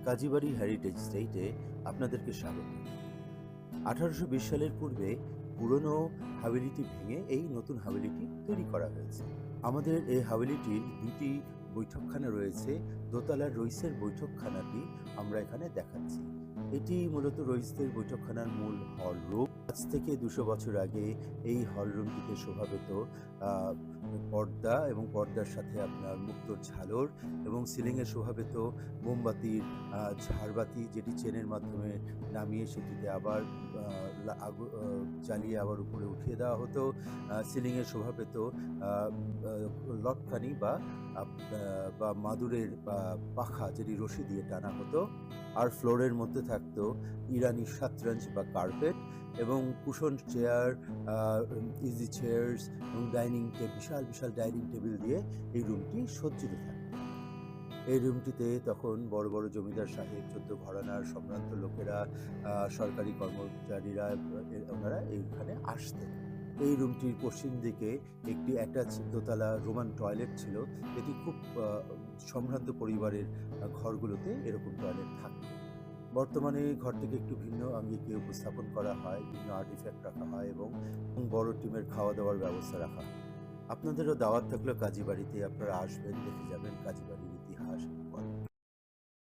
Kazibari heritage স্টেটে আপনাদেরকে স্বাগত। 1820 সালের পূর্বে পুরনো হাভেলিটি ভেঙে এই নতুন হাভেলিটি তৈরি করা হয়েছে। আমাদের এই হাভেলিটির দুটি বৈঠকখানা রয়েছে। দোতলার রইসের বৈঠকখানাটি আমরা এখানে দেখাচ্ছি। এটি মূলত রইসদের বৈঠকখানার মূল হল রুম। আজ থেকে 200 বছর আগে এই হল রুমটিতে শোভা পেত পর্দা এবং পর্দার সাথে আপনার মুক্তোর ঝালর, এবং সিলিংয়ে শোভা পেত মোমবাতির ঝাড়বাতি, যেটি চেনের মাধ্যমে নামিয়ে সেটিতে আবার জ্বালিয়ে আবার উপরে উঠিয়ে দেওয়া হতো। সিলিংয়ে শোভা পেত লটকানি বা মাদুরের পাখা, যেটি রশি দিয়ে টানা হতো। আর ফ্লোরের মধ্যে থাকতো ইরানি শাতরঞ্জ বা কার্পেট, এবং কুশন চেয়ার, ইজি চেয়ার্স এবং বিশাল বিশাল ডাইনিং টেবিল দিয়ে এই রুমটি সজ্জিত থাকত। এই রুমটিতে তখন বড় বড় জমিদার সাহেব, 14 ঘরানার সম্ভ্রান্ত লোকেরা, সরকারি কর্মচারীরা, ওনারা এইখানে আসতেন। এই রুমটির পশ্চিম দিকে একটি অ্যাটাচ দোতলা রোমান টয়লেট ছিল। এটি খুব সম্ভ্রান্ত পরিবারের ঘরগুলোতে এরকম টয়লেট থাকত। বর্তমানে ঘরটিকে একটু ভিন্ন আঙ্গিকে উপস্থাপন করা হয়, বিভিন্ন আর্টিফ্যাক্ট রাখা হয় এবং বড় টিমের খাওয়া দাওয়ার ব্যবস্থা রাখা হয়। আপনাদেরও দাওয়াত থাকলো কাজীবাড়িতে, আপনারা আসবেন, দেখে যাবেন কাজীবাড়ির